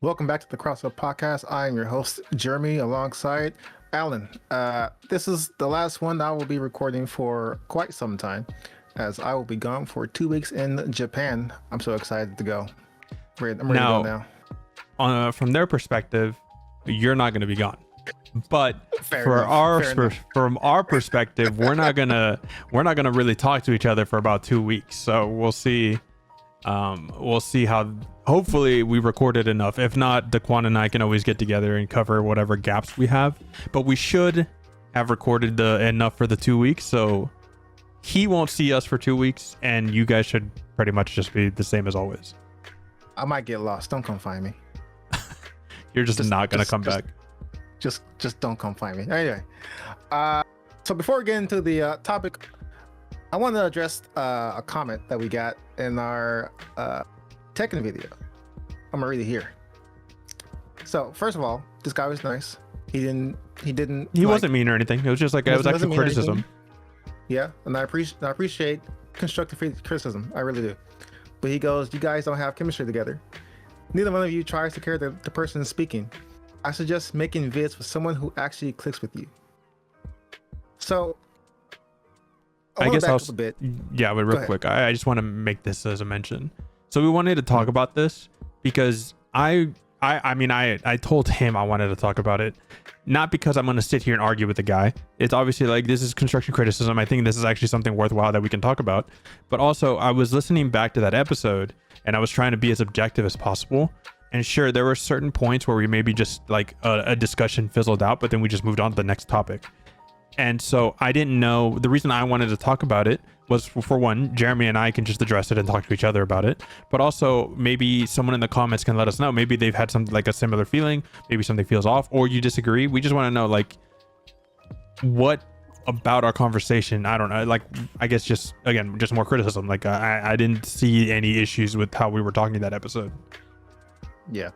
Welcome back to the CrossUp Podcast. I am your host, Jeremy, alongside Alan. This is the last one I will be recording for quite some time, as I will be gone for 2 weeks in Japan. I'm so excited to go. I'm ready to go now. From their perspective, you're not going to be gone. But from our perspective, we're not gonna really talk to each other for about 2 weeks. So we'll see. We'll see how. Hopefully, we recorded enough. If not, Daquan and I can always get together and cover whatever gaps we have. But we should have recorded enough for the 2 weeks, so he won't see us for 2 weeks, and you guys should pretty much just be the same as always. I might get lost. Don't come find me. You're just not gonna come back. Just don't come find me. Anyway, so before we get into the topic, I want to address a comment that we got in our Tekken video. I'm gonna read it here. So first of all, this guy was nice. He wasn't mean or anything. It was just like it was actually criticism. Yeah, and I appreciate constructive criticism. I really do. But he goes, "You guys don't have chemistry together. Neither one of you tries to carry the person speaking. I suggest making vids with someone who actually clicks with you." So I guess I'll but real quick, I just want to make this as a mention. So we wanted to talk about this because I told him I wanted to talk about it, not because I'm going to sit here and argue with the guy. It's obviously like, this is construction criticism. I think this is actually something worthwhile that we can talk about. But also, I was listening back to that episode and I was trying to be as objective as possible. And sure, there were certain points where we maybe just like a discussion fizzled out, but then we just moved on to the next topic. And so I didn't know, the reason I wanted to talk about it was, for one, Jeremy and I can just address it and talk to each other about it. But also maybe someone in the comments can let us know. Maybe they've had something like a similar feeling. Maybe something feels off, or you disagree. We just want to know, like, what about our conversation? I don't know. Like, I guess just more criticism. Like, I didn't see any issues with how we were talking that episode. Yeah.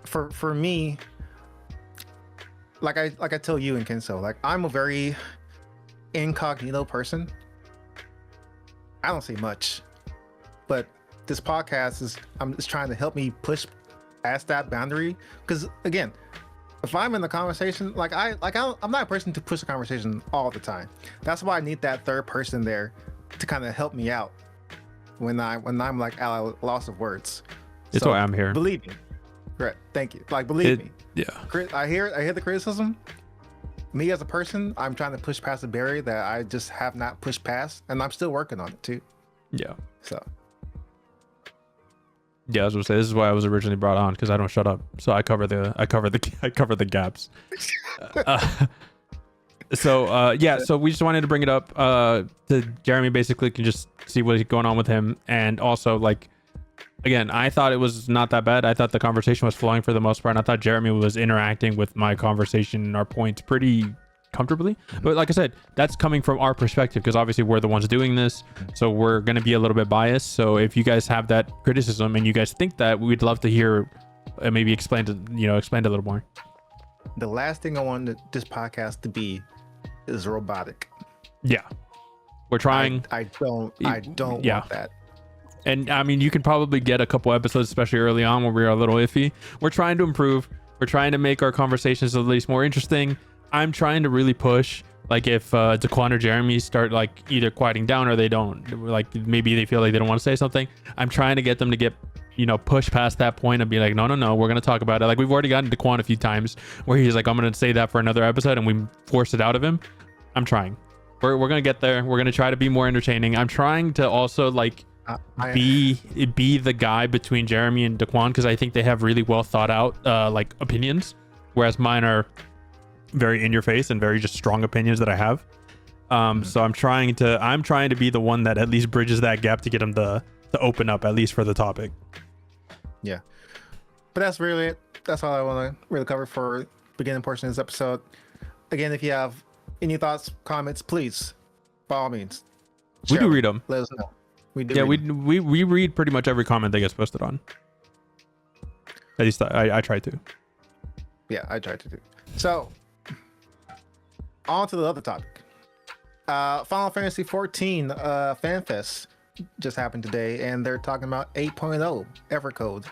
For me, like I tell you and Kenso, like, I'm a very incognito person. I don't say much, but this podcast is trying to help me push past that boundary. Because again, if I'm in the conversation, I'm not a person to push the conversation all the time. That's why I need that third person there to kind of help me out when I'm like at a loss of words. It's why I'm here. Believe me. Great, thank you. Like, believe me. Yeah. I hear the criticism. Me as a person, I'm trying to push past a barrier that I just have not pushed past, and I'm still working on it too. Yeah. So. Yeah, I was gonna say, this is why I was originally brought on, because I don't shut up. So I cover the gaps. So we just wanted to bring it up to Jeremy. Basically, can just see what's going on with him, and also, like, again, I thought it was not that bad. I thought the conversation was flowing for the most part, and I thought Jeremy was interacting with my conversation and our points pretty comfortably. But like I said, that's coming from our perspective, because obviously we're the ones doing this, so we're going to be a little bit biased. So if you guys have that criticism and you guys think that, we'd love to hear maybe explained a little more. The last thing I want this podcast to be is robotic. Yeah, we're trying. I don't want that. And I mean, you can probably get a couple episodes, especially early on, where we're a little iffy. We're trying to improve. We're trying to make our conversations at least more interesting. I'm trying to really push. Like, if Daquan or Jeremy start like either quieting down, or they don't, like, maybe they feel like they don't want to say something, I'm trying to get them to get, push past that point and be like, no, we're going to talk about it. Like, we've already gotten Daquan a few times where he's like, I'm going to say that for another episode, and we force it out of him. I'm trying. We're going to get there. We're going to try to be more entertaining. I'm trying to also, like, be the guy between Jeremy and Daquan, because I think they have really well thought out like opinions, whereas mine are very in your face and very just strong opinions that I have. So I'm trying to be the one that at least bridges that gap to get them to open up, at least for the topic. Yeah, but that's really it. That's all I want to really cover for the beginning portion of this episode. Again, if you have any thoughts, comments, please, by all means, we do read them. Let us know. We read pretty much every comment that gets posted on. At least I try to. Yeah, I try to do. So, on to the other topic. Final Fantasy 14 Fanfest just happened today, and they're talking about 8.0 Evercold.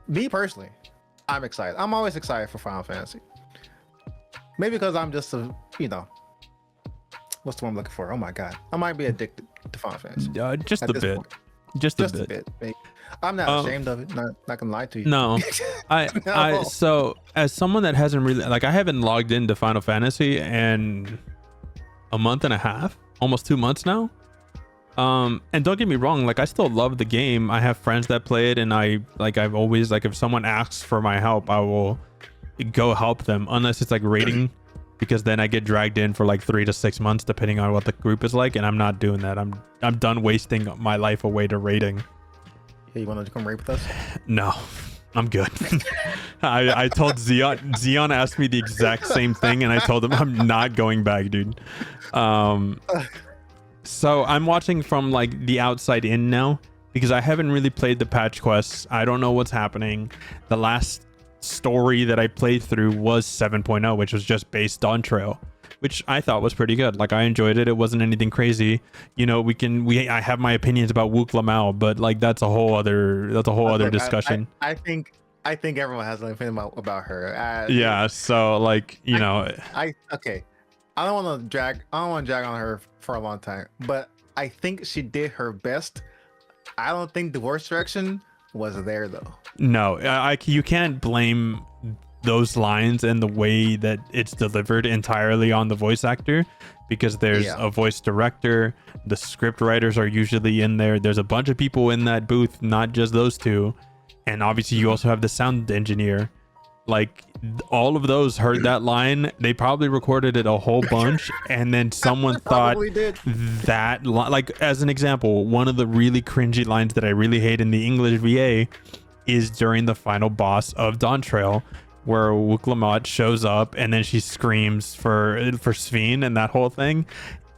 me personally, I'm excited. I'm always excited for Final Fantasy. Maybe because I'm just a, what's the one I'm looking for? Oh my god, I might be addicted to Final Fantasy. Just a bit. Point. Just a bit. Maybe. I'm not ashamed of it. Not gonna lie to you. No, so as someone that hasn't really, like, I haven't logged into Final Fantasy in a month and a half, almost 2 months now. And don't get me wrong, like, I still love the game. I have friends that play it, and I've always, like, if someone asks for my help, I will go help them, unless it's like raiding, because then I get dragged in for like 3 to 6 months depending on what the group is like, and I'm not doing that. I'm done wasting my life away to raiding. Yeah, you want to come raid with us? No, I'm good. I told Xeon asked me the exact same thing, and I told him I'm not going back, dude. So I'm watching from like the outside in now, because I haven't really played the patch quests. I don't know what's happening. The last story that I played through was 7.0, which was just based on Trail, which I thought was pretty good. Like, I enjoyed it. It wasn't anything crazy. I have my opinions about Wook Lamau, but like that's a whole other discussion. I think everyone has an opinion about her. Yeah, so like, okay. I don't want to drag on her for a long time, but I think she did her best. I don't think the voice direction was there though. No, you can't blame those lines and the way that it's delivered entirely on the voice actor, because there's a voice director, the script writers are usually in there, there's a bunch of people in that booth, not just those two, and obviously you also have the sound engineer. Like, all of those heard that line, they probably recorded it a whole bunch, and then someone thought that like, as an example, one of the really cringy lines that I really hate in the English VA is during the final boss of Dawn Trail, where Wook Lamau shows up and then she screams for Sphene and that whole thing.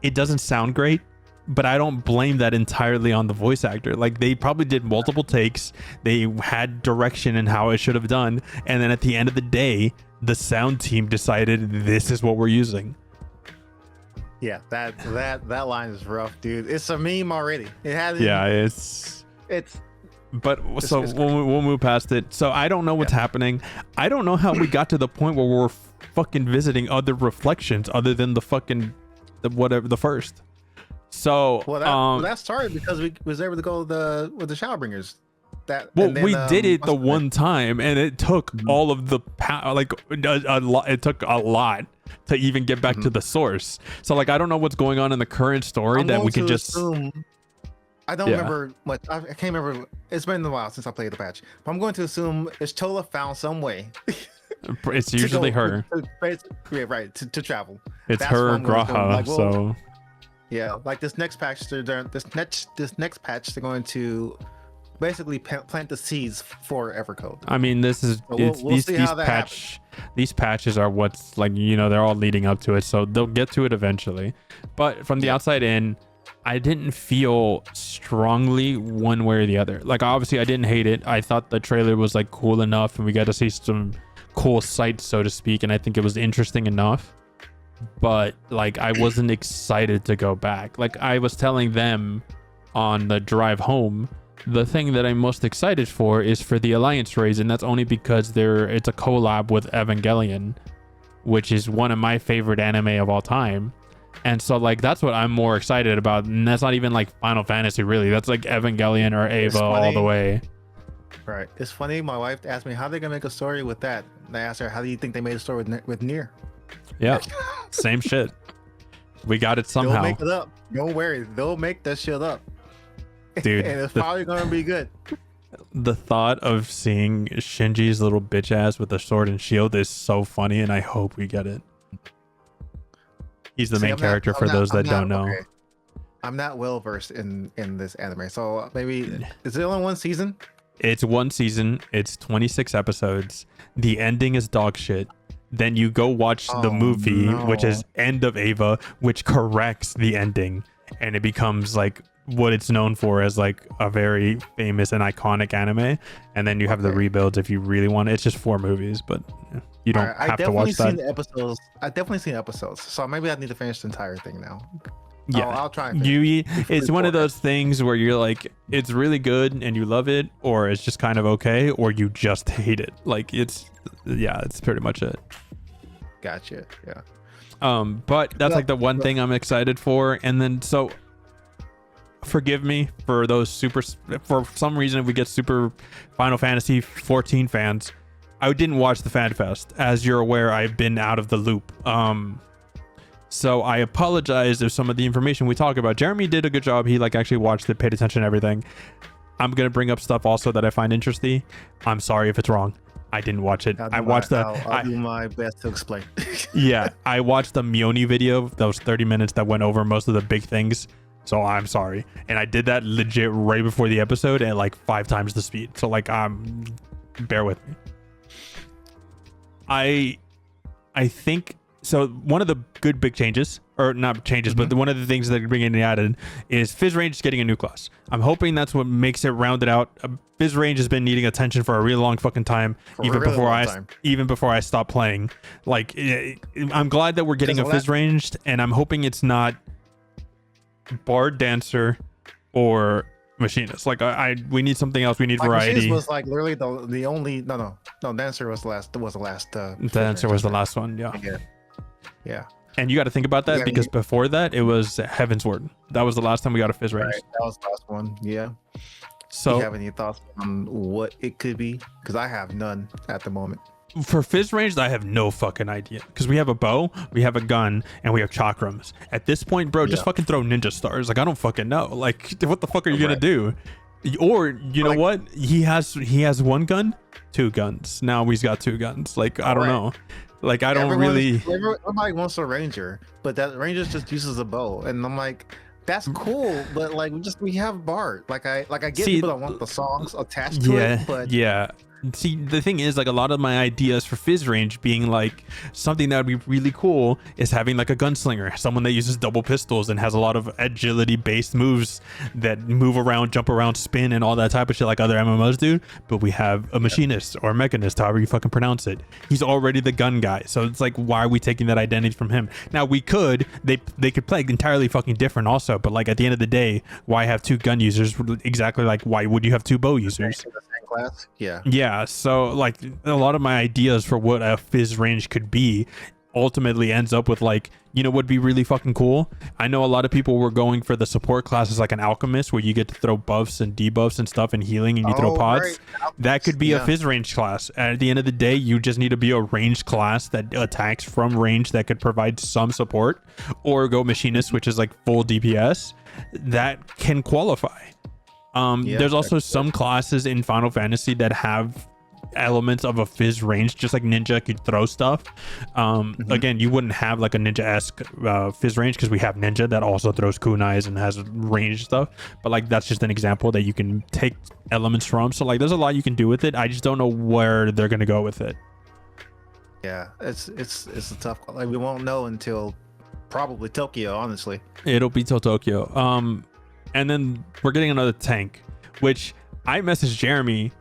It doesn't sound great, but I don't blame that entirely on the voice actor. Like, they probably did multiple takes, they had direction in how it should have done, and then at the end of the day, the sound team decided this is what we're using. Yeah, that line is rough, dude. It's a meme already. It's but so we'll move past it. So I don't know what's happening. I don't know how we got to the point where we're fucking visiting other reflections other than the first. So that started because we was able to go with the Shadowbringers. We did it the one time, and it took all of the a lot. It took a lot to even get back to the source. So like, I don't know what's going on in the current story that we can just assume. I don't remember much. I can't remember. It's been a while since I played the patch, but I'm going to assume it's Chola found some way. It's usually her. To travel. It's her Graha. So yeah, like this next patch, they're going to basically plant the seeds for Evercold. I mean, these patches are what's like, they're all leading up to it, so they'll get to it eventually. But from the outside in, I didn't feel strongly one way or the other. Like, obviously I didn't hate it. I thought the trailer was like cool enough, and we got to see some cool sights, so to speak, and I think it was interesting enough. But like, I wasn't excited to go back. Like, I was telling them on the drive home, the thing that I'm most excited for is for the Alliance raids, and that's only because it's a collab with Evangelion, which is one of my favorite anime of all time. And so like, that's what I'm more excited about, and that's not even like Final Fantasy really, that's like Evangelion or Ava all the way. Right. It's funny, my wife asked me how they gonna make a story with that, and I asked her, how do you think they made a story with Nier? Yeah. Same shit. We got it somehow. They'll make it up, don't worry, they'll make that shit up, dude. And it's probably gonna be good. The thought of seeing Shinji's little bitch ass with a sword and shield is so funny, and I hope we get it. He's the main character for those that don't know. Okay. I'm not well versed in this anime, so maybe is it only one season? It's one season. It's 26 episodes. The ending is dog shit. Then you go watch the movie, which is End of Ava, which corrects the ending, and it becomes like what it's known for as like a very famous and iconic anime. And then you have the rebuilds if you really want it. It's just 4 movies, but you don't have to watch that. I've definitely seen episodes, so maybe I need to finish the entire thing now. Yeah, I'll try. And it's one of those things where you're like, it's really good and you love it, or it's just kind of okay, or you just hate it. Like it's pretty much it. Gotcha. Yeah. But that's like the one thing I'm excited for. And then so forgive me for those for some reason if we get super Final Fantasy 14 fans. I didn't watch the Fanfest. As you're aware, I've been out of the loop. So I apologize if some of the information we talk about. Jeremy did a good job. He like actually watched it, paid attention to everything. I'm gonna bring up stuff also that I find interesting. I'm sorry if it's wrong. I didn't watch it. I'll do my best to explain. Yeah, I watched the Mioni video, those 30 minutes that went over most of the big things. So I'm sorry. And I did that legit right before the episode at like 5 times the speed. So like, bear with me. I think so. One of the good big changes, or not changes, but one of the things that are being added is Fizz Range is getting a new class. I'm hoping that's what makes it rounded out. Fizz Range has been needing attention for a really long fucking time, even before I stopped playing. Like, I'm glad that we're getting a Fizz Ranged, and I'm hoping it's not Bard Dancer or Machinist. Like we need something else. We need like variety. Machinist was like literally the only no Dancer was the last Dancer was the last one. Yeah. And you got to think about that because before that it was Heaven's Word. That was the last time we got a Fizz Range. Right, that was the last one. Yeah. So do you have any thoughts on what it could be? Because I have none at the moment. For Fizz Range, I have no fucking idea. Because we have a bow, we have a gun, and we have chakrams. At this point, bro, just fucking throw ninja stars. Like, I don't fucking know. Like, what the fuck are you gonna do? Or you know what? He has 1 gun, 2 guns. Now he's got 2 guns. Like, I don't know. Like, I don't really. Everybody wants a ranger, but that ranger just uses a bow, and I'm like, that's cool, but like we have Bard. Like I get people that want the songs attached to it, but yeah. See, the thing is, like, a lot of my ideas for Fizz Range being like something that would be really cool is having like a gunslinger, someone that uses double pistols and has a lot of agility based moves that move around, jump around, spin, and all that type of shit like other MMOs do. But we have a machinist or a mechanist, however you fucking pronounce it. He's already the gun guy, so it's like, why are we taking that identity from him? Now they could play entirely fucking different also, but like at the end of the day, why have 2 gun users? Exactly, like why would you have 2 bow users? Class. Yeah, so like a lot of my ideas for what a Fizz Range could be ultimately ends up with like, you know, would be really fucking cool. I know a lot of people were going for the support classes like an alchemist where you get to throw buffs and debuffs and stuff and healing and you throw pods. Right. That could be a Fizz Range class. At the end of the day, you just need to be a ranged class that attacks from range that could provide some support, or go machinist, which is like full DPS that can qualify. There's also some classes in Final Fantasy that have elements of a Fizz Range, just like Ninja could throw stuff. Again, you wouldn't have like a Ninja-esque Fizz Range because we have Ninja that also throws kunais and has range stuff, but like that's just an example that you can take elements from. So like there's a lot you can do with it. I just don't know where they're gonna go with it. Yeah, it's a tough call. Like we won't know until probably Tokyo, honestly. It'll be till Tokyo. And then we're getting another tank, which I messaged Jeremy.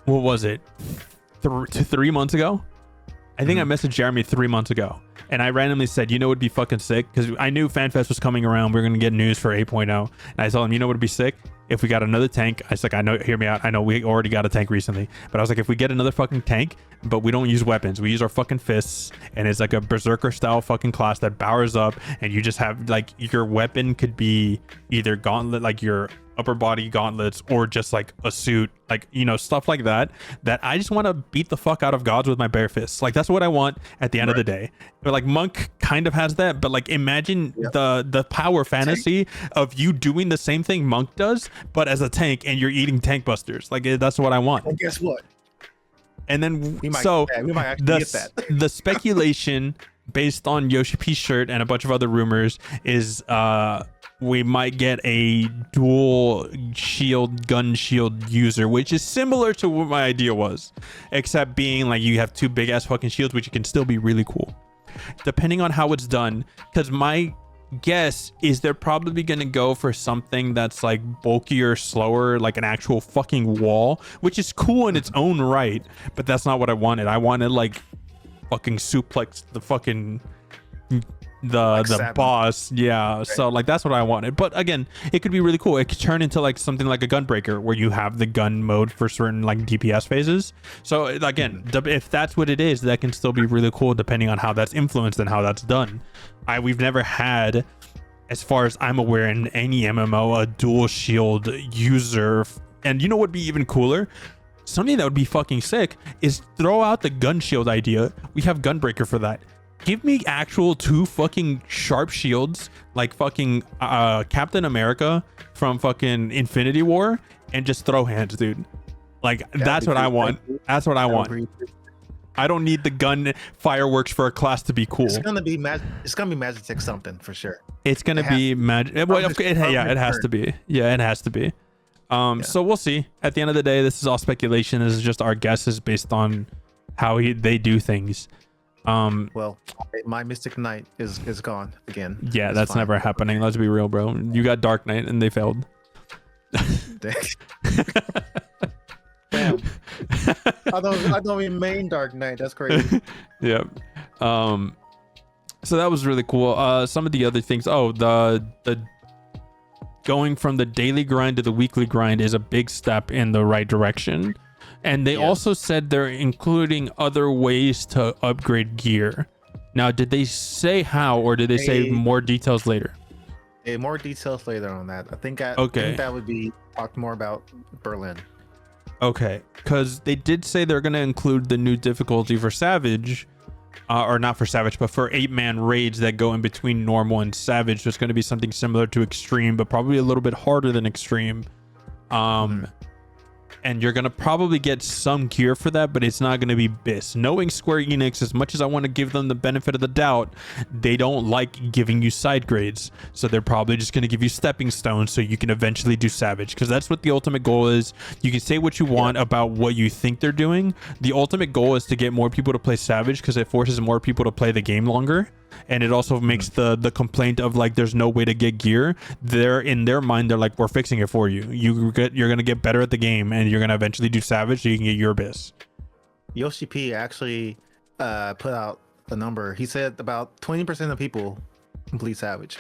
What was it? 3 months ago? I think I messaged Jeremy 3 months ago. And I randomly said, you know, it'd be fucking sick. Because I knew FanFest was coming around. We are going to get news for 8.0. And I told him, you know what would be sick? If we got another tank. I was like, I know, hear me out. I know we already got a tank recently. But I was like, if we get another fucking tank, but we don't use weapons. We use our fucking fists. And it's like a berserker style fucking class that powers up. And you just have like, your weapon could be either gauntlet, like your upper body gauntlets, or just like a suit, like, you know, stuff like that I just want to beat the fuck out of gods with my bare fists. Like that's what I want at the end of the day. But like Monk kind of has that, but like imagine the power fantasy of you doing the same thing Monk does, but as a tank, and you're eating tank busters. Like that's what I want. And guess what? And then we might actually get that. The speculation based on Yoshi P's shirt and a bunch of other rumors is we might get a dual gun shield user, which is similar to what my idea was, except being like you have 2 big ass fucking shields, which can still be really cool depending on how it's done. Because my guess is they're probably gonna go for something that's like bulkier, slower, like an actual fucking wall, which is cool in its own right, but that's not what I wanted. I wanted like fucking suplex the fucking the boss. Yeah. Right. So like that's what I wanted. But again, it could be really cool. It could turn into like something like a Gunbreaker where you have the gun mode for certain like DPS phases. So again, if that's what it is, that can still be really cool depending on how that's influenced and how that's done. We've never had, as far as I'm aware, in any MMO, a dual shield user. And you know what would be even cooler? Something that would be fucking sick is throw out the gun shield idea. We have Gunbreaker for that. Give me actual 2 fucking sharp shields like fucking Captain America from fucking Infinity War and just throw hands, dude. Like that's what I want. That's what I want. I don't need the gun fireworks for a class to be cool. It's gonna be Magitech something for sure. It's gonna be magic. Well, it has to be. Yeah, it has to be. So we'll see. At the end of the day, this is all speculation. This is just our guesses based on how they do things. Well, my Mystic Knight is gone again. Yeah, that's never happening. Let's be real, bro. You got Dark Knight and they failed. Damn. I don't mean main Dark Knight. That's crazy. Yep. So that was really cool. Some of the other things. Oh, the going from the daily grind to the weekly grind is a big step in the right direction. And they also said they're including other ways to upgrade gear. Now, did they say how, or did they say more details later? More details later on that. I think that would be talked more about Berlin. Okay, because they did say they're going to include the new difficulty for Savage, or not for Savage, but for 8-man raids that go in between normal and Savage. So it's going to be something similar to Extreme, but probably a little bit harder than Extreme. And you're going to probably get some gear for that, but it's not going to be BIS. Knowing Square Enix, as much as I want to give them the benefit of the doubt, they don't like giving you side grades. So they're probably just going to give you stepping stones so you can eventually do Savage, because that's what the ultimate goal is. You can say what you want about what you think they're doing. The ultimate goal is to get more people to play Savage, because it forces more people to play the game longer. And it also makes the complaint of like there's no way to get gear. They're in their mind, they're like, we're fixing it for you. You're gonna get better at the game, and you're gonna eventually do Savage so you can get your BIS. Yoshi P actually put out a number. He said about 20% of people complete Savage,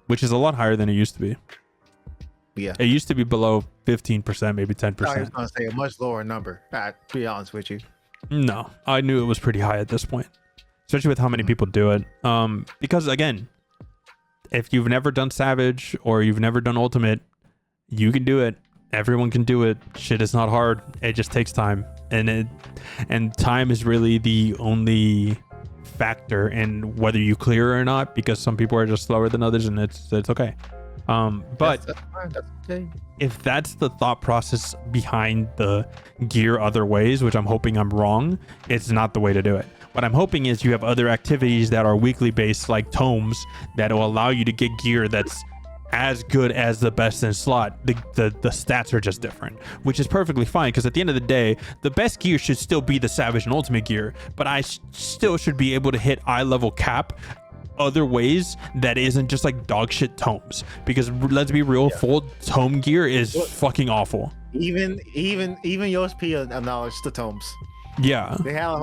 which is a lot higher than it used to be. Yeah, it used to be below 15%, maybe 10%. I was gonna say a much lower number. To be honest with you, no, I knew it was pretty high at this point. Especially with how many people do it. Because again, if you've never done Savage or you've never done Ultimate, you can do it. Everyone can do it. Shit is not hard. It just takes time. And time is really the only factor in whether you clear or not, because some people are just slower than others, and it's okay. But that's okay. If that's the thought process behind the gear other ways, which I'm hoping I'm wrong, it's not the way to do it. What I'm hoping is you have other activities that are weekly based, like tomes, that will allow you to get gear that's as good as the best in slot. The stats are just different, which is perfectly fine, because at the end of the day, the best gear should still be the Savage and Ultimate gear, but I still should be able to hit eye level cap other ways that isn't just like dog shit tomes, because let's be real, full tome gear is fucking awful. Even Yoshi acknowledged the tomes. Yeah, they had a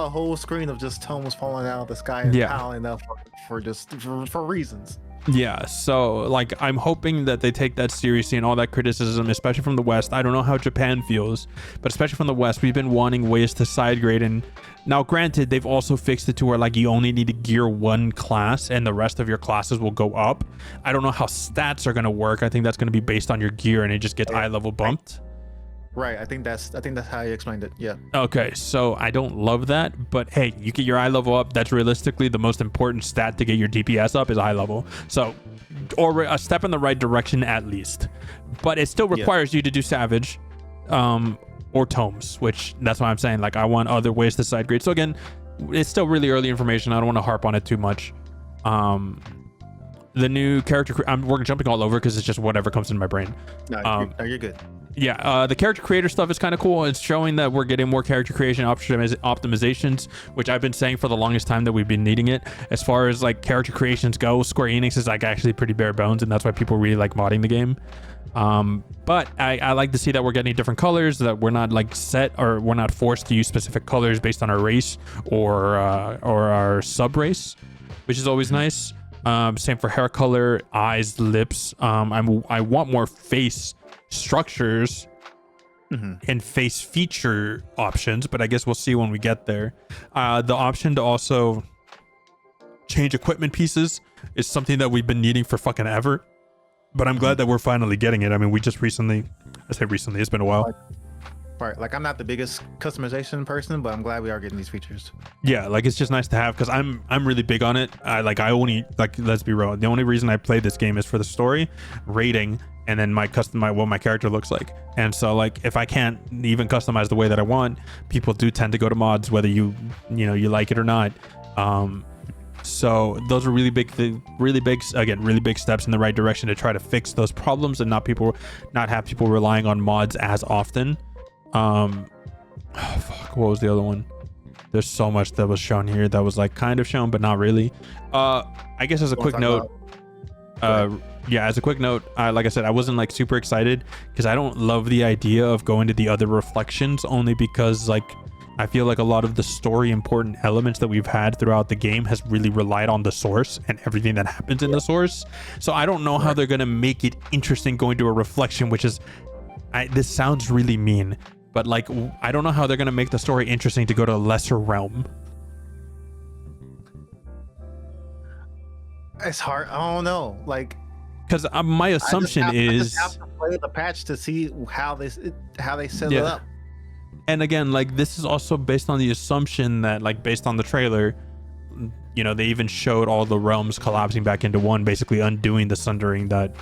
whole screen of just tomes falling out of the sky and piling up for reasons. Yeah, so like I'm hoping that they take that seriously, and all that criticism, especially from the West. I don't know how Japan feels, but especially from the West, we've been wanting ways to side grade. And now granted, they've also fixed it to where like you only need to gear one class and the rest of your classes will go up. I don't know how stats are going to work. I think that's going to be based on your gear, and it just gets eye level bumped. Right, I think that's how you explained it. Yeah. Okay, so I don't love that, but hey, you get your eye level up. That's realistically the most important stat to get your DPS up is eye level. So, or a step in the right direction at least. But it still requires you to do Savage, or tomes, which that's why I'm saying like I want other ways to side grade. So again, it's still really early information. I don't want to harp on it too much. The new character, we're jumping all over because it's just whatever comes in my brain. No, you're good. The character creator stuff is kind of cool. It's showing that we're getting more character creation optimizations, which I've been saying for the longest time that we've been needing it. As far as like character creations go, Square Enix is like actually pretty bare bones, and that's why people really like modding the game. But I like to see that we're getting different colors, that we're not like set, or we're not forced to use specific colors based on our race or our sub race, which is always nice. Same for hair color, eyes, lips. I want more face structures and face feature options, but I guess we'll see when we get there. The option to also change equipment pieces is something that we've been needing for fucking ever, but I'm glad that we're finally getting it. I mean, we just recently, it's been a while. Right, like I'm not the biggest customization person, but I'm glad we are getting these features. Yeah, like it's just nice to have, because I'm really big on it. I only, like, let's be real, the only reason I play this game is for the story, rating, and then what my character looks like. And so like if I can't even customize the way that I want, people do tend to go to mods, whether you like it or not. So those are really big steps in the right direction to try to fix those problems and not have people relying on mods as often. What was the other one? There's so much that was shown here that was like kind of shown but not really. I guess as a quick note, like I said, I wasn't like super excited because I don't love the idea of going to the other reflections, only because like I feel like a lot of the story important elements that we've had throughout the game has really relied on the source and everything that happens in the source. So I don't know how they're gonna make it interesting going to a reflection, which is, this sounds really mean, but like I don't know how they're gonna make the story interesting to go to a lesser realm. It's hard. I don't know, like, because my assumption I is just have to play the patch to see how they set it up. And again, like this is also based on the assumption that, like, based on the trailer, they even showed all the realms collapsing back into one, basically undoing the sundering that,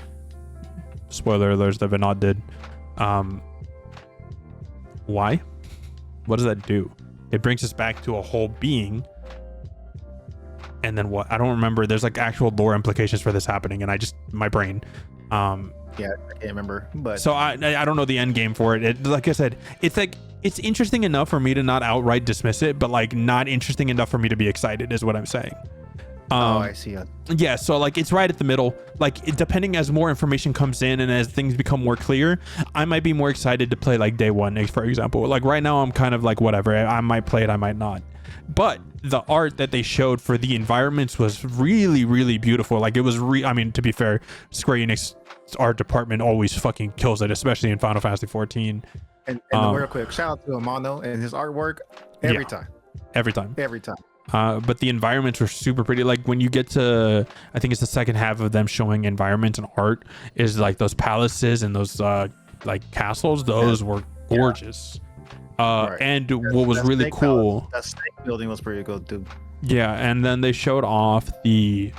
spoiler alerts, that Vinod did. Why? What does that do? It brings us back to a whole being. And then what? I don't remember. There's like actual lore implications for this happening, and my brain. Yeah, I can't remember. But so I don't know the end game for it. Like I said, it's interesting enough for me to not outright dismiss it, but like not interesting enough for me to be excited is what I'm saying. I see. Yeah, so like it's right at the middle. Like depending as more information comes in and as things become more clear, I might be more excited to play like day one, for example. Like right now I'm kind of like whatever. I might play it, I might not. But the art that they showed for the environments was really, really beautiful. Like it was I mean, to be fair, Square Enix art department always fucking kills it, especially in Final Fantasy 14. And real quick, shout out to Amano and his artwork every time. But the environments were super pretty. Like when you get to, I think it's the second half of them showing environments and art, is like those palaces and those like castles. Those were gorgeous. And what was really cool, that snake building was pretty good too. Yeah, and then they showed off the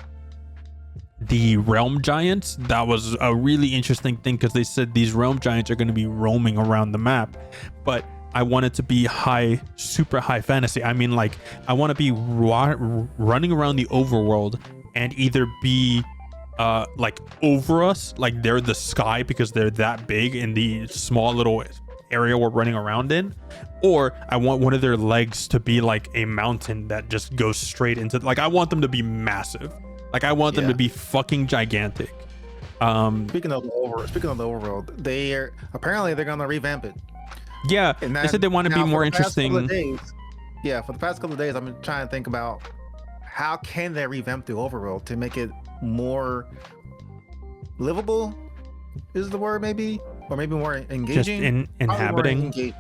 realm giants. That was a really interesting thing, because they said these realm giants are going to be roaming around the map, but I want it to be super high fantasy. I mean, like I want to be running around the overworld and either be like over us, like they're the sky because they're that big in the small little area we're running around in, or I want one of their legs to be like a mountain that just goes straight into, like I want them to be massive. Like I want them to be fucking gigantic. Speaking of the overworld, they're gonna revamp it. Yeah, they said they want to be more interesting. For the past couple of days, I've been trying to think about how can they revamp the overworld to make it more livable, is the word, maybe, or maybe more engaging. Just inhabiting.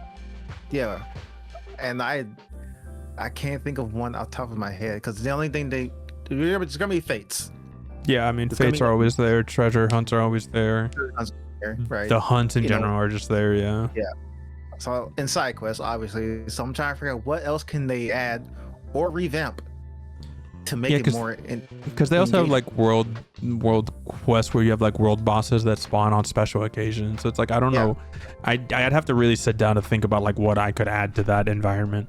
Yeah, and I can't think of one off the top of my head, because the only thing it's gonna be fates. Yeah, I mean, fates are always there. Treasure hunts are always there. Right. The hunts in general are just there. Yeah. Yeah. So in side quests, obviously. So I'm trying to figure out what else can they add or revamp to make it more. Because they also have like world quests where you have like world bosses that spawn on special occasions. So it's like I don't know. I'd have to really sit down to think about like what I could add to that environment.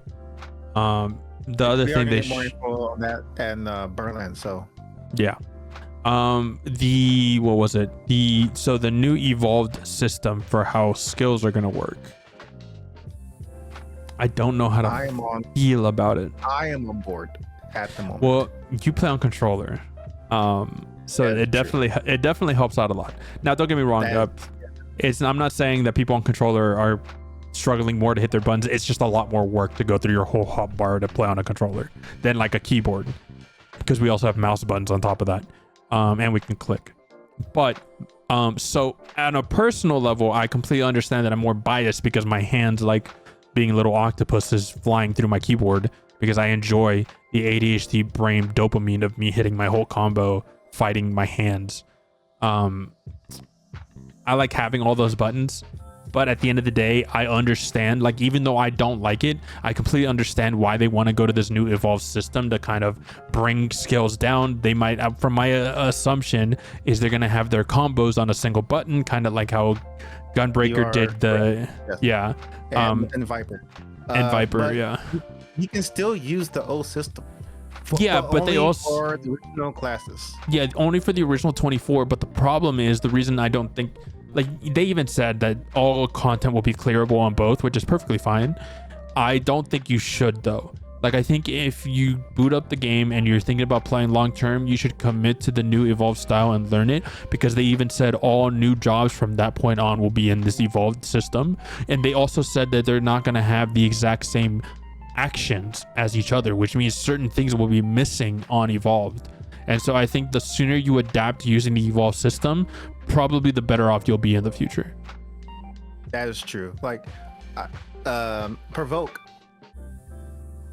The other thing they more info on that and Berlin. So yeah. What was it? The new evolved system for how skills are gonna work. I don't know how to feel about it. I am on board at the moment. Well, you play on controller, so it definitely helps out a lot. Now, don't get me wrong. I'm not saying that people on controller are struggling more to hit their buttons. It's just a lot more work to go through your whole hotbar to play on a controller than like a keyboard, because we also have mouse buttons on top of that, and we can click. But so on a personal level, I completely understand that I'm more biased because my hands like being little octopuses flying through my keyboard, because I enjoy the ADHD brain dopamine of me hitting my whole combo fighting my hands. I like having all those buttons, but at the end of the day, I understand, like, even though I don't like it, I completely understand why they want to go to this new evolved system to kind of bring skills down. They might, from my assumption, is they're going to have their combos on a single button, kind of like how Gunbreaker did the, yes. And Viper. Yeah. You can still use the old system. But they also for the original classes. Yeah, only for the original 24. But the problem is, the reason I don't think, like, they even said that all content will be clearable on both, which is perfectly fine. I don't think you should, though. Like, I think if you boot up the game and you're thinking about playing long term, you should commit to the new evolved style and learn it, because they even said all new jobs from that point on will be in this evolved system. And they also said that they're not going to have the exact same actions as each other, which means certain things will be missing on evolved. And so I think the sooner you adapt to using the evolved system, probably the better off you'll be in the future. That is true. Like, provoke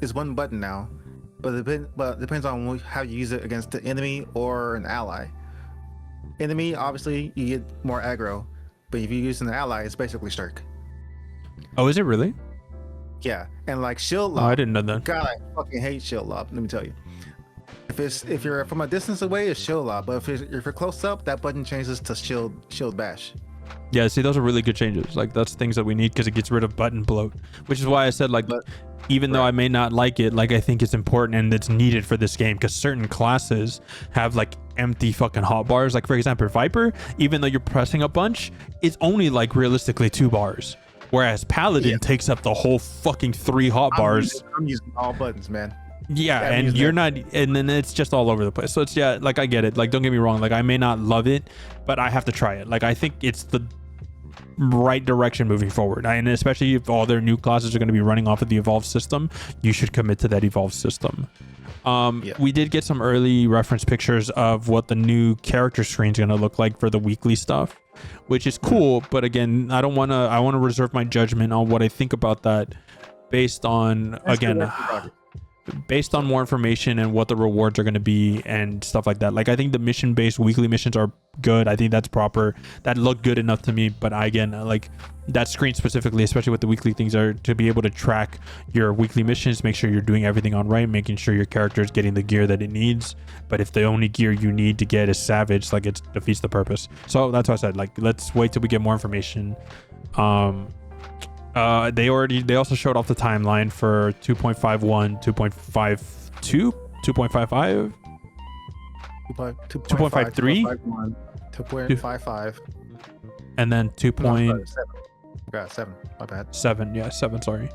is one button now, but it depends on how you use it against the enemy or an ally. Enemy, obviously, you get more aggro, but if you use an ally, it's basically Shirk. Oh, is it really? Yeah, and like shield lob. Oh, I didn't know that. God, I fucking hate shield lob. Let me tell you. If you're from a distance away, it's shield lob, but if you're close up, that button changes to shield bash. Yeah, see, those are really good changes. Like, that's things that we need, because it gets rid of button bloat, which is why I said, like, even though I may not like it, like, I think it's important and it's needed for this game, because certain classes have like empty fucking hotbars. Like, for example, Viper, even though you're pressing a bunch, it's only like realistically 2 bars, whereas Paladin takes up the whole fucking 3 hotbars. I'm using all buttons, man. Yeah, and you're not, and then it's just all over the place. So it's, yeah, like, I get it. Like, don't get me wrong. Like, I may not love it, but I have to try it. Like, I think it's the right direction moving forward. And especially if all their new classes are going to be running off of the evolved system, you should commit to that evolved system. We did get some early reference pictures of what the new character screen is going to look like for the weekly stuff, which is cool. But again, I want to reserve my judgment on what I think about that based on, based on more information and what the rewards are going to be and stuff like that. Like, I think the mission-based weekly missions are good. I think that's proper. That looked good enough to me. But again, like, that screen specifically, especially with the weekly things, are to be able to track your weekly missions, make sure you're doing everything on right, making sure your character is getting the gear that it needs. But if the only gear you need to get is Savage, like, it defeats the purpose. So that's why I said, like, let's wait till we get more information. They also showed off the timeline for 2.51, 2.52, 2.55, 2.53, 2.55, and then 2.7. My bad. 7. Sorry.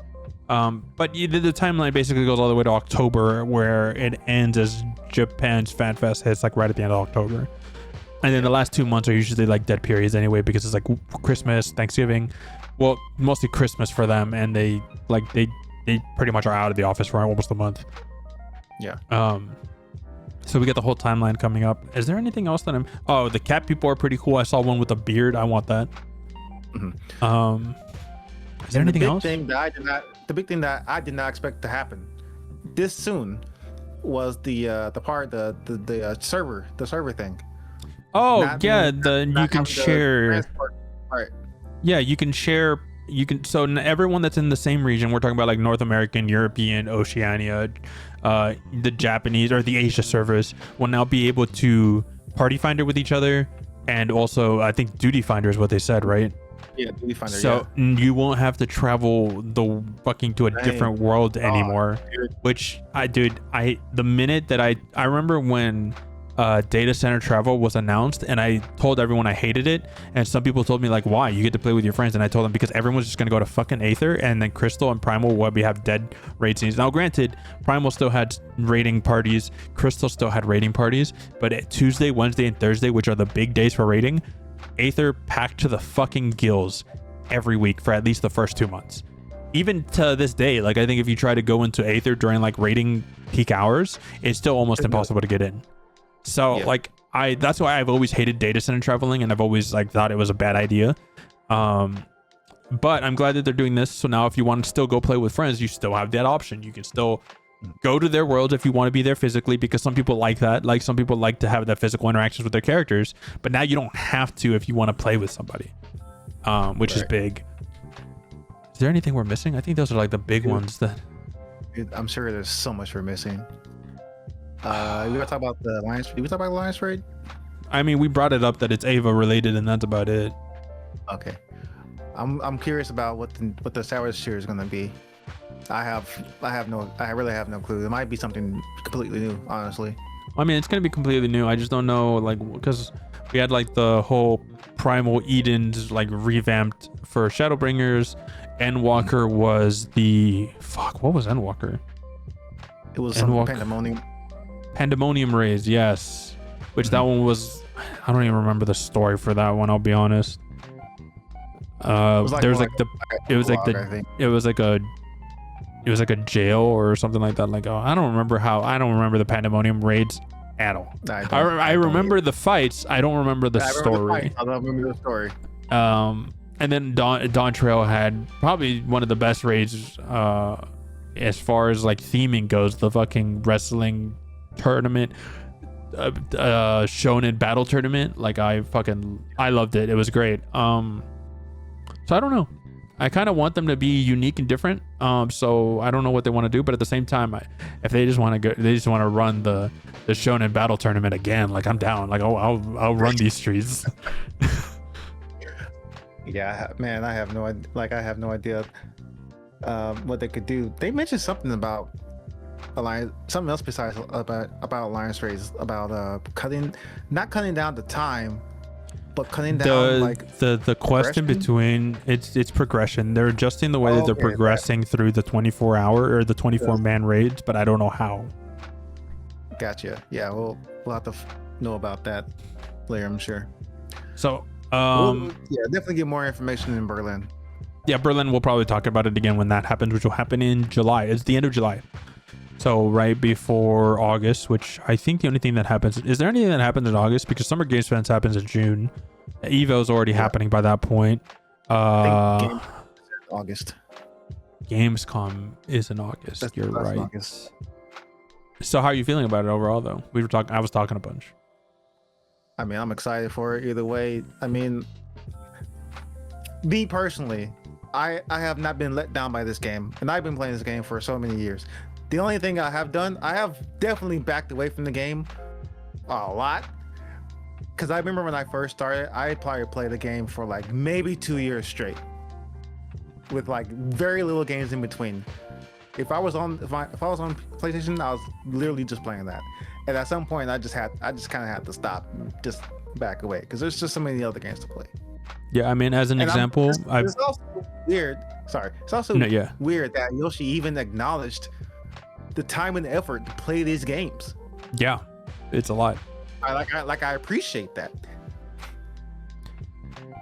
But the timeline basically goes all the way to October, where it ends as Japan's Fanfest hits, like, right at the end of October. And then the last 2 months are usually like dead periods anyway, because it's like Christmas, Thanksgiving. Well, mostly Christmas for them, and they pretty much are out of the office for almost a month. Yeah. So we get the whole timeline coming up. Is there anything else that the cat people are pretty cool. I saw one with a beard. I want that. Mm-hmm. Is there anything else? The big thing that I did not expect to happen this soon was the server thing. Oh, yeah, you can share. Right. Yeah, you can share. So everyone that's in the same region, we're talking about like North American, European, Oceania, the Japanese or the Asia servers will now be able to party finder with each other, and also I think duty finder is what they said, right? Yeah, duty finder. So you won't have to travel to a different world anymore. Dude. Which the minute that I remember when data center travel was announced, and I told everyone I hated it, and some people told me like, why? You get to play with your friends. And I told them because everyone's just gonna go to fucking Aether, and then Crystal and Primal will be have dead raid scenes. Now granted, Primal still had raiding parties, Crystal still had raiding parties, but at Tuesday, Wednesday, and Thursday, which are the big days for raiding, Aether packed to the fucking gills every week for at least the first 2 months. Even to this day, like I think if you try to go into Aether during like raiding peak hours, it's still almost impossible to get in. So like that's why I've always hated data center traveling, and I've always like thought it was a bad idea. But I'm glad that they're doing this. So now if you want to still go play with friends, you still have that option. You can still go to their worlds if you want to be there physically, because some people like that. Like some people like to have that physical interactions with their characters, but now you don't have to if you want to play with somebody, which is big. Is there anything we're missing? I think those are like the big ones that. I'm sure there's so much we're missing. We gotta talk about the Alliance. Did we talk about the Alliance raid? I mean, we brought it up that it's Ava related, and that's about it. Okay. I'm curious about what the Sour Cheer is gonna be. I really have no clue. It might be something completely new, honestly. I mean, it's gonna be completely new. I just don't know, like, because we had like the whole Primal Edens like revamped for Shadowbringers. Endwalker was the what was Endwalker? It was some Pandemonium raids, yes. Which that one was, I don't even remember the story for that one, I'll be honest. It was like a jail or something like that. Like, I don't remember the Pandemonium raids at all. I remember the fights. I don't remember the story. I don't remember the story. And then Dawn Trail had probably one of the best raids as far as like theming goes, the fucking wrestling tournament, shonen battle tournament. Like I loved it. It was great. So I don't know. I kind of want them to be unique and different. So I don't know what they want to do, but at the same time, if they just want to run the shonen battle tournament again, like I'm down. Like I'll run these streets. Yeah, man, I have no idea what they could do. They mentioned something about Alliance, something else besides about Alliance raids, about not cutting down the time, but cutting down the question between it's progression. They're adjusting the way that they're progressing through the 24-hour or the 24-man raids, but I don't know how. Gotcha. Yeah, we'll have to know about that later, I'm sure. So definitely get more information in Berlin. Yeah, Berlin, we'll probably talk about it again when that happens, which will happen in July. It's the end of July. So right before August, which I think the only thing that happens, is there anything that happens in August? Because Summer Games Fest happens in June. Evo's already happening by that point. August. Gamescom is in August. You're right. August. So how are you feeling about it overall, though? I was talking a bunch. I mean, I'm excited for it either way. I mean, me personally, I have not been let down by this game, and I've been playing this game for so many years. The only thing I have done, I have definitely backed away from the game a lot, because I remember when I first started, I probably played the game for like maybe 2 years straight, with like very little games in between. If I was on PlayStation, I was literally just playing that. And at some point, I just kind of had to stop, just back away, because there's just so many other games to play. Yeah, I mean, as an example, it's also weird. Sorry, it's also weird that Yoshi even acknowledged the time and effort to play these games. Yeah, it's a lot. I appreciate that.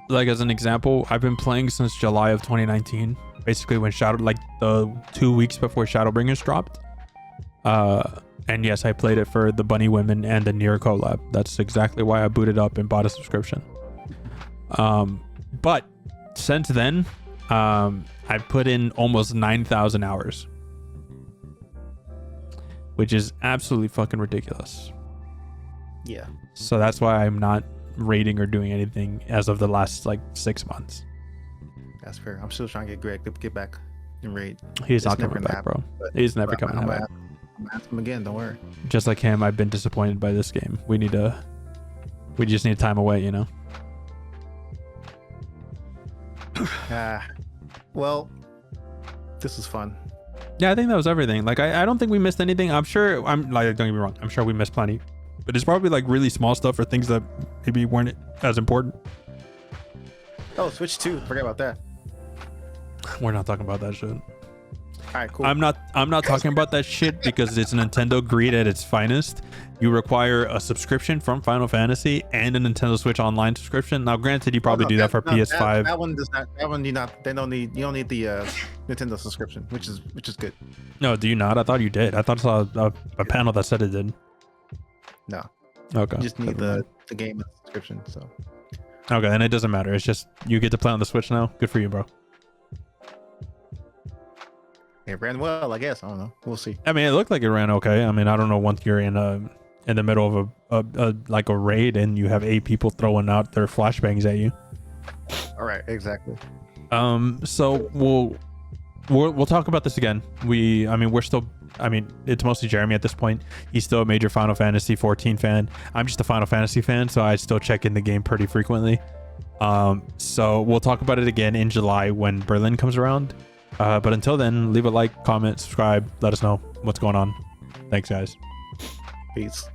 Like as an example, I've been playing since July of 2019, basically when the 2 weeks before Shadowbringers dropped. And yes, I played it for the Bunny Women and the Nier collab. That's exactly why I booted up and bought a subscription. But since then, I've put in almost 9,000 hours, which is absolutely fucking ridiculous. Yeah. So that's why I'm not raiding or doing anything as of the last like 6 months. That's fair. I'm still trying to get Greg to get back and raid. He's not coming back, bro. He's never coming back. I'm gonna ask him again. Don't worry. Just like him, I've been disappointed by this game. We just need time away, you know. Well, this was fun. Yeah, I think that was everything. Like, I don't think we missed anything. Don't get me wrong. I'm sure we missed plenty. but it's probably like really small stuff or things that maybe weren't as important. Oh, Switch 2. Forget about that. We're not talking about that shit. All right, cool. I'm not talking about that shit because it's Nintendo greed at its finest. You require a subscription from Final Fantasy and a Nintendo Switch Online subscription. Now, granted, you probably do that for PS5. That one does not. That one you not. They don't need. You don't need the Nintendo subscription, which is good. No, do you not? I thought you did. I thought I saw a panel that said it did. No. Okay. You just need the game subscription. So. Okay, and it doesn't matter. It's just you get to play on the Switch now. Good for you, bro. It ran well, I guess. I don't know. We'll see. I mean, it looked like it ran okay. I mean, I don't know, once you're in the middle of a raid and you have 8 people throwing out their flashbangs at you. All right, exactly. So we'll talk about this again. It's mostly Jeremy at this point. He's still a major Final Fantasy 14 fan. I'm just a Final Fantasy fan, so I still check in the game pretty frequently. So we'll talk about it again in July when Berlin comes around. But until then, leave a like, comment, subscribe, let us know what's going on. Thanks, guys. Peace.